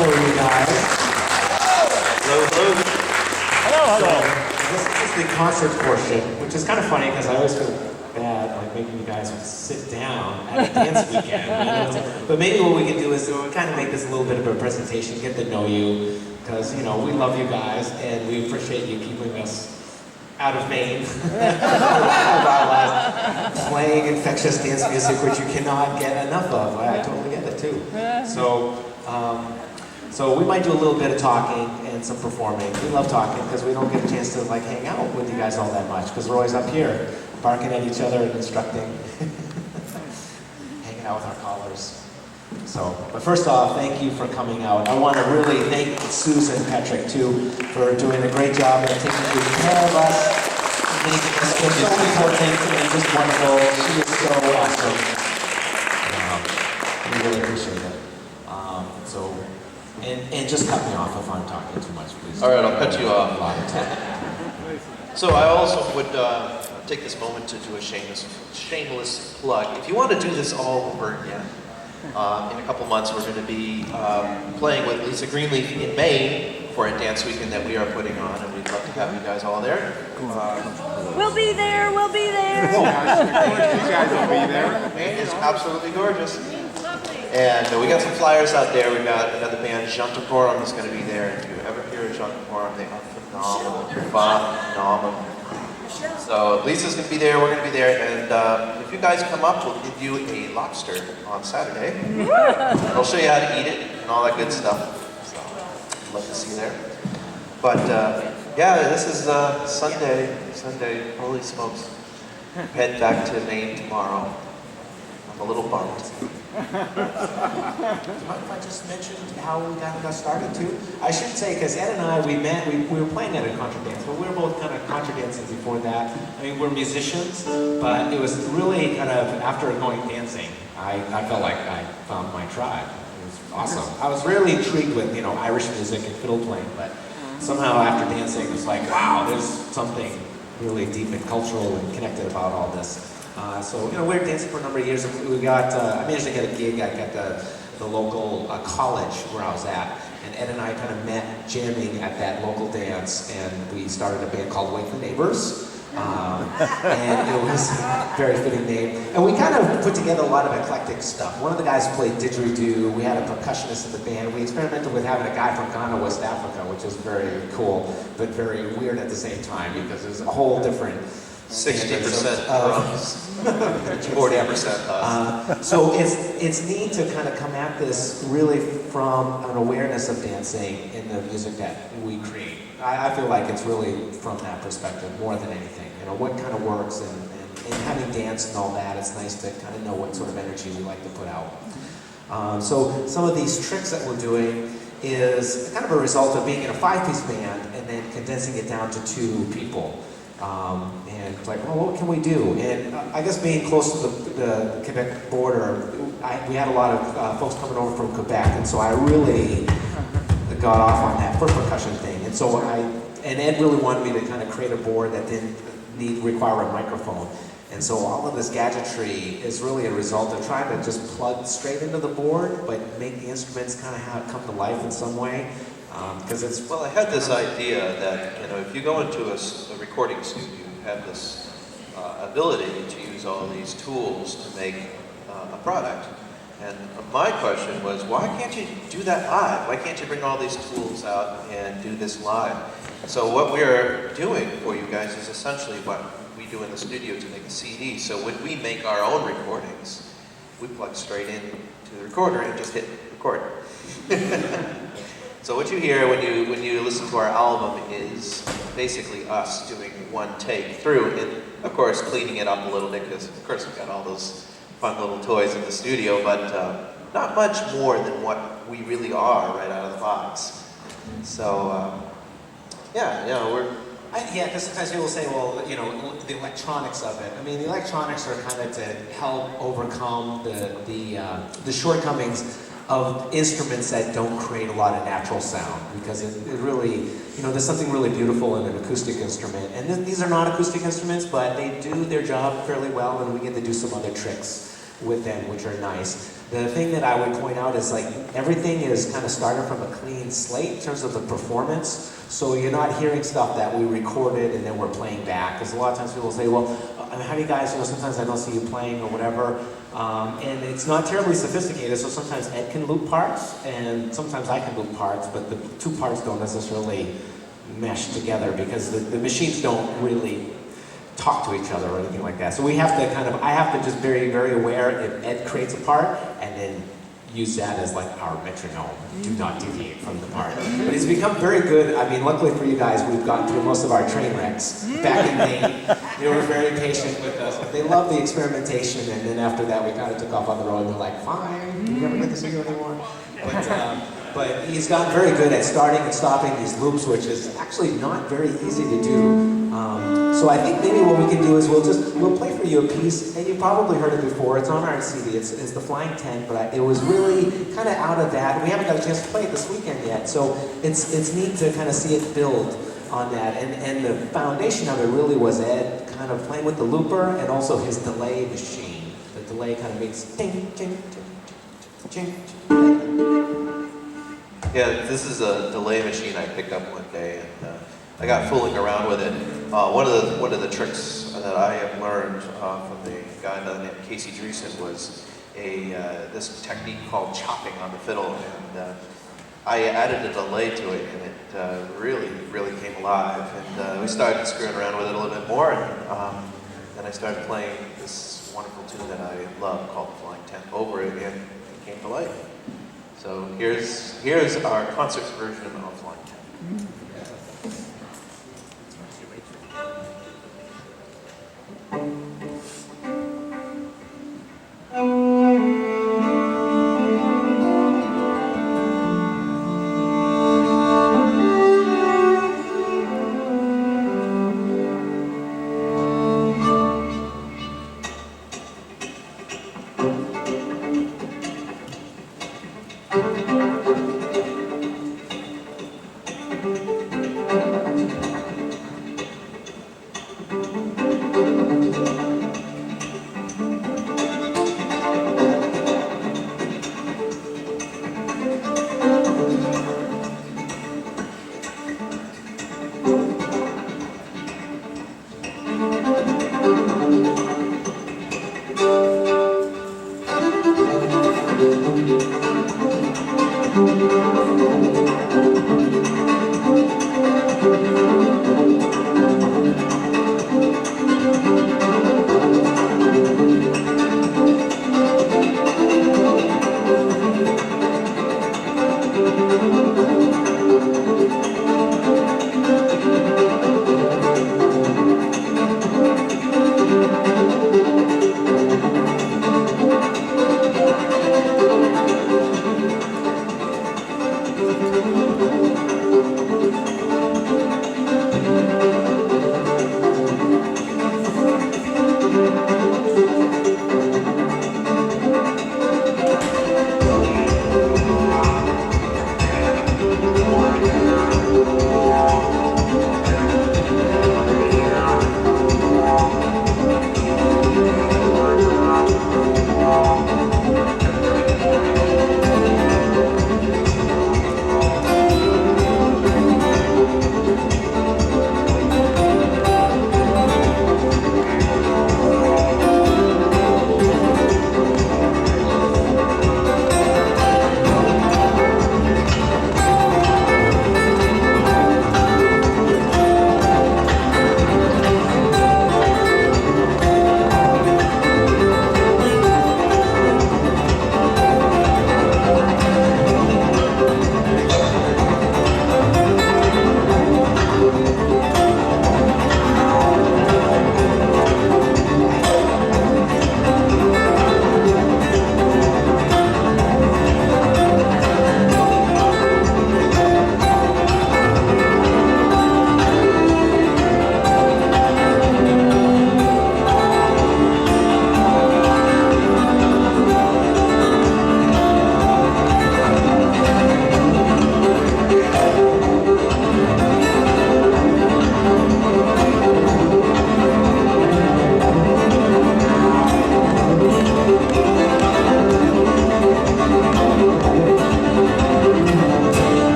for you guys. Hello, hello. So, this is the concert portion, which is kind of funny because I always feel bad like making you guys sit down at a dance weekend. But maybe what we can do is kind of make this a little bit of a presentation, get to know you, because we love you guys and we appreciate you keeping us out of Maine playing infectious dance music, which you cannot get enough of. I totally get it too. So we might do a little bit of talking and some performing. We love talking because we don't get a chance to hang out with you guys all that much because we're always up here barking at each other and instructing, hanging out with our callers. But first off, thank you for coming out. I want to really thank Susan Patrick too for doing a great job and taking good care of us, making us feel so important and just wonderful. She is so awesome. We really appreciate it. And just cut me off if I'm talking too much, please. All right, I'll cut you off. A lot of time. So I also would take this moment to do a shameless plug. If you want to do this all over again, in a couple months we're going to be playing with Lisa Greenleaf in Maine for a dance weekend that we are putting on, and we'd love to have you guys all there. We'll be there, we'll be there. You guys will be there. Maine is absolutely gorgeous. And we got some flyers out there. We've got another band, Jean Decorum, is going to be there. If you ever hear of Jean Decorum, they are phenomenal. Phenomenal. So Lisa's going to be there, we're going to be there, and if you guys come up, we'll give you a lobster on Saturday. I'll show you how to eat it and all that good stuff. So I'd love to see you there. But yeah, this is Sunday, holy smokes. Head back to Maine tomorrow. I'm a little bummed. Do you mind if I just mentioned how we got started too? I should say, because Ed and I, we met, we were playing at a contra dance, but we were both kind of contra dancing before that. I mean, we're musicians, but it was really kind of, after going dancing, I felt like I found my tribe. It was awesome. I was really intrigued with, Irish music and fiddle playing, but somehow after dancing, it was like, wow, there's something really deep and cultural and connected about all this. We were dancing for a number of years. We got, I managed to get a gig at the local college where I was at, and Ed and I kind of met jamming at that local dance, and we started a band called Wake the Neighbors, and it was a very fitting name. And we kind of put together a lot of eclectic stuff. One of the guys played didgeridoo. We had a percussionist in the band. We experimented with having a guy from Ghana, West Africa, which was very cool, but very weird at the same time because it was a whole different 60% drums, 40% us. So it's neat to kind of come at this really from an awareness of dancing in the music that we create. I feel like it's really from that perspective more than anything. What kind of works and having danced and all that, it's nice to kind of know what sort of energy we like to put out. So some of these tricks that we're doing is kind of a result of being in a 5-piece band and then condensing it down to 2 people. And it's like, well, what can we do? And I guess being close to the Quebec border, we had a lot of folks coming over from Quebec, and so I really got off on that first percussion thing. And so and Ed really wanted me to kind of create a board that didn't require a microphone. And so all of this gadgetry is really a result of trying to just plug straight into the board, but make the instruments kind of come to life in some way. Because it's... Well, I had this idea that, if you go into a recording studio, you have this ability to use all these tools to make a product. And my question was, why can't you do that live? Why can't you bring all these tools out and do this live? So what we're doing for you guys is essentially what we do in the studio to make a CD. So when we make our own recordings, we plug straight in to the recorder and just hit record. So what you hear when you listen to our album is basically us doing one take through, and of course cleaning it up a little bit because of course we've got all those fun little toys in the studio, but not much more than what we really are right out of the box. So we're... because sometimes people say, well, the electronics of it. I mean, the electronics are kind of to help overcome the shortcomings of instruments that don't create a lot of natural sound, because it really, there's something really beautiful in an acoustic instrument. And these are not acoustic instruments, but they do their job fairly well, and we get to do some other tricks with them, which are nice. The thing that I would point out is like everything is kind of started from a clean slate in terms of the performance. So you're not hearing stuff that we recorded and then we're playing back. Because a lot of times people say, well, I mean, how do you guys, sometimes I don't see you playing or whatever. And it's not terribly sophisticated, so sometimes Ed can loop parts and sometimes I can loop parts, but the two parts don't necessarily mesh together because the machines don't really talk to each other or anything like that. So we have to I have to just very, very aware if Ed creates a part and then use that as like our metronome. Do not deviate from the part. But he's become very good. I mean, luckily for you guys, we've gotten through most of our train wrecks. Back in Maine, they were very patient with us. They loved the experimentation, and then after that, we kind of took off on the road and they're like, fine, we never get to see you anymore. But he's gotten very good at starting and stopping these loops, which is actually not very easy to do. So I think maybe what we can do is we'll play for you a piece, and you probably heard it before. It's on our CD. It's the Flying Tent, but it was really kind of out of that. We haven't got a chance to play it this weekend yet, so it's neat to kind of see it build on that. And the foundation of it really was Ed kind of playing with the looper and also his delay machine. The delay kind of makes ting, ting, ting, ting, ting. Yeah, this is a delay machine I picked up one day, and I got fooling around with it. One of the tricks that I have learned from the guy named Casey Dreesen was this technique called chopping on the fiddle, and I added a delay to it, and it really came alive. And we started screwing around with it a little bit more, and then I started playing this wonderful tune that I love called "The Flying Tent" over it, and it came to life. So here's our concert version of Flying Tent.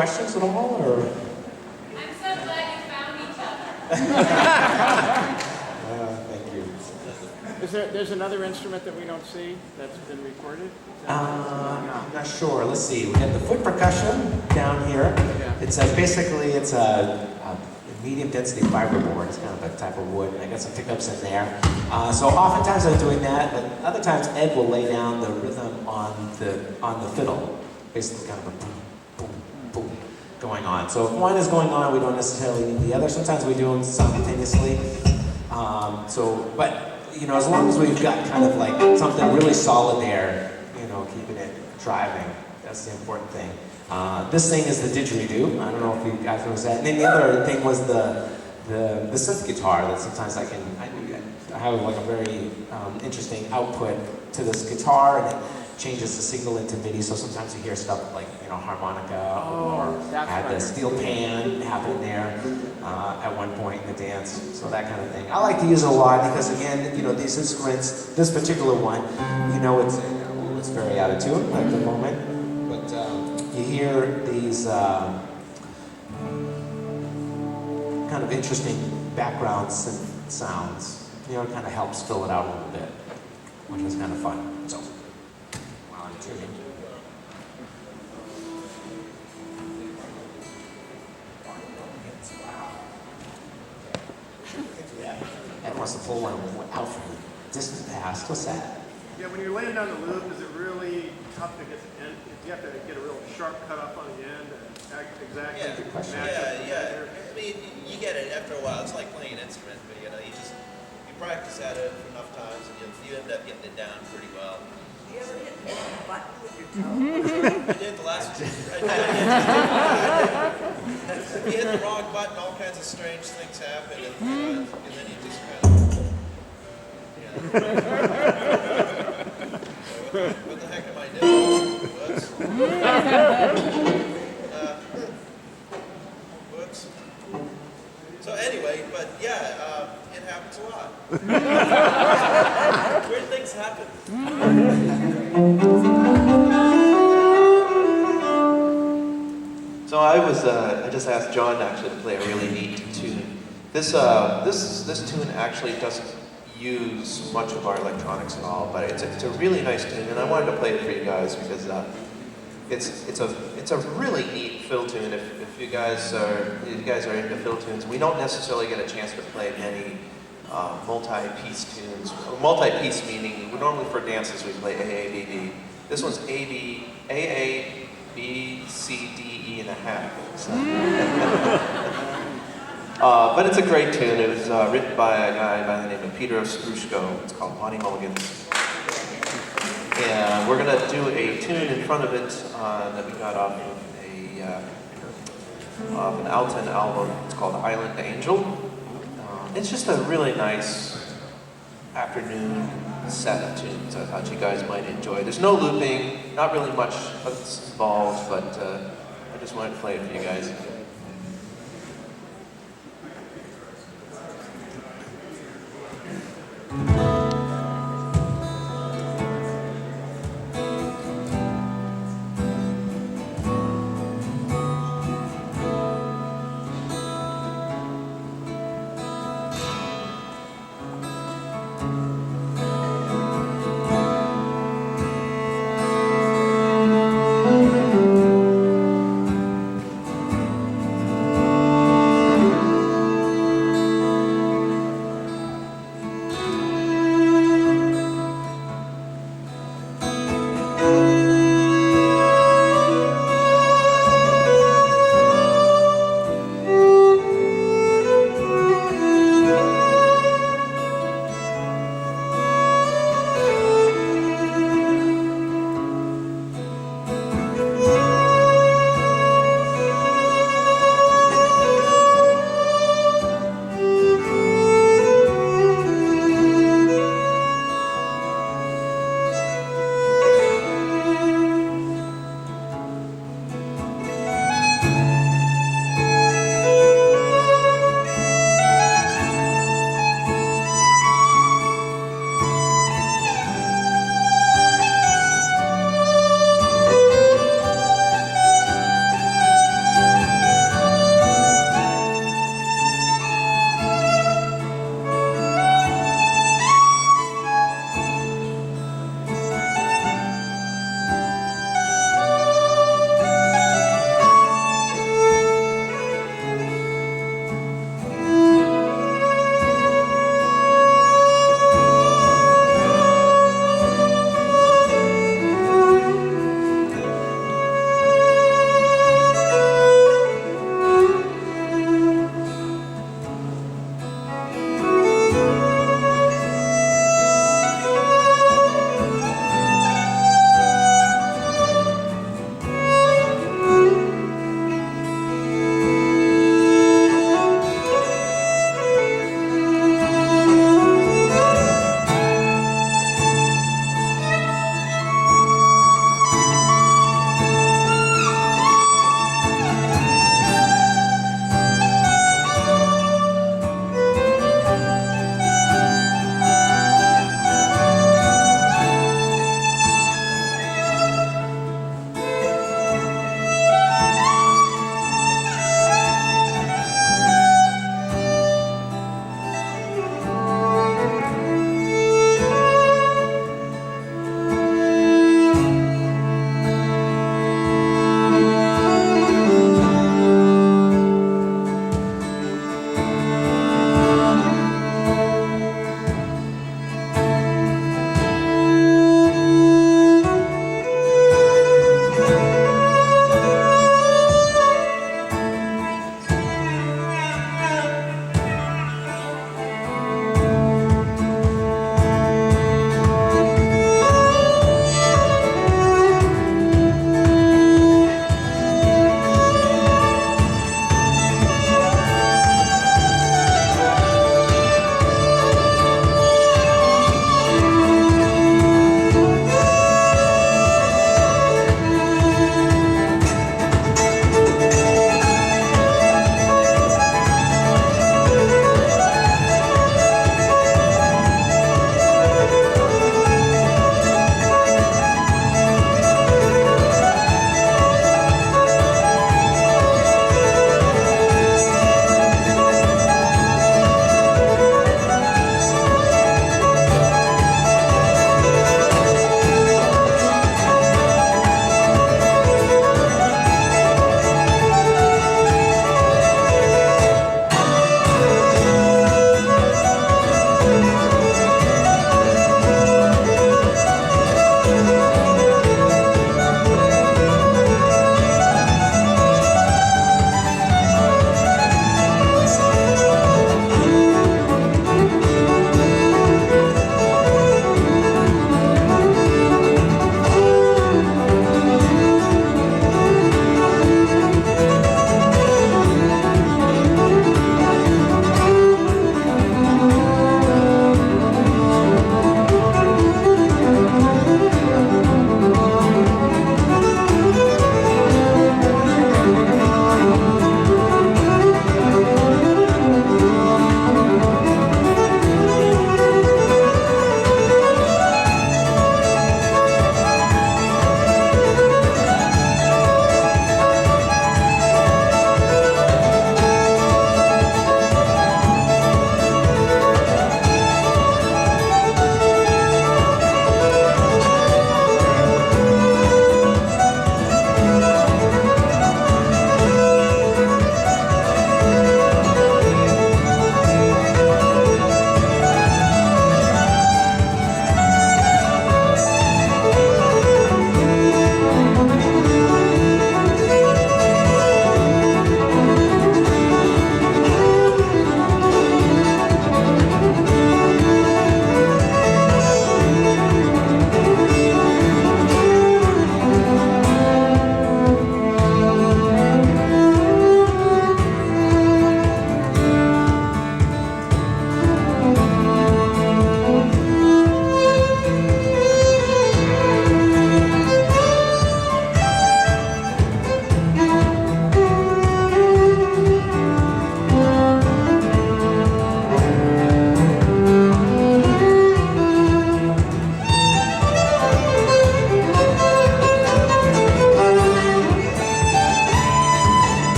questions at all, or? I'm so glad you found each other. Thank you. There's another instrument that we don't see that's been recorded? I'm not sure. Let's see. We have the foot percussion down here. Yeah. It's basically it's a medium density fiberboard. It's kind of a type of wood, and I got some pickups in there. So oftentimes I'm doing that, but other times Ed will lay down the rhythm on the fiddle, basically kind of a boom, boom, boom going on. So if one is going on, we don't necessarily need the other. Sometimes we do them simultaneously. But you know, as long as we've got kind of like something really solid there, you know, keeping it driving, that's the important thing. This thing is the didgeridoo. I don't know if you guys noticed that. And then the other thing was the synth guitar that sometimes I have like a very interesting output to this guitar, and it changes the signal into MIDI. So sometimes you hear stuff like, you know, harmonica, or had the steel pan happen there at one point in the dance. So that kind of thing. I like to use it a lot because, again, you know, these instruments, this particular one, you know, it's very out of tune at the moment. But you hear these kind of interesting background sounds. You know, it kind of helps fill it out a little bit, which is kind of fun. So, while I'm tuning. Ed wants to pull one out from the distant past. What's that? Yeah, when you're laying down the loop, is it really tough to get the end? Do you have to get a real sharp cut off on the end and exactly Good question. match up the Yeah. measure? I mean, you get it after a while. It's like playing an instrument, but you know, you practice at it enough times, and you end up getting it down pretty well. You ever hit the wrong button with your toe? I did the last. You hit the wrong button, all kinds of strange things happen, and then you just kind of. What the heck am I doing? Whoops. Whoops. So anyway, but yeah, it happens a lot. Weird things happen. So I just asked John actually to play a really neat tune. This tune actually doesn't use much of our electronics at all, but it's a really nice tune, and I wanted to play it for you guys because it's a really neat fill tune. If you guys are into fill tunes, we don't necessarily get a chance to play many multi-piece tunes. Multi-piece meaning normally for dances we play A A B B. This one's A A B C D E and a half. So. But it's a great tune. It was written by a guy by the name of Peter Strushko. It's called Monty Mulligan's. And we're going to do a tune in front of it that we got off of an Alton album. It's called Island Angel. It's just a really nice afternoon set of tunes I thought you guys might enjoy. There's no looping, not really much that's involved, but I just wanted to play it for you guys.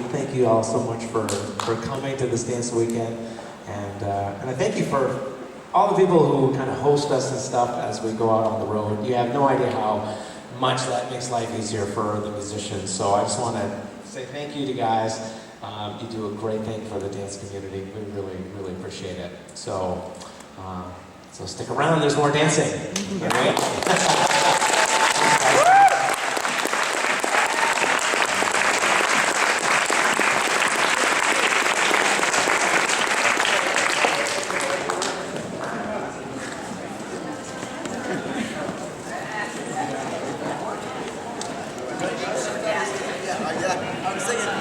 thank you all so much for coming to this dance weekend. And I thank you for all the people who kind of host us and stuff as we go out on the road. You have no idea how much that makes life easier for the musicians. So I just want to say thank you to you guys. You do a great thing for the dance community. We really, really appreciate it. So, so stick around. There's more dancing. All right? I was thinking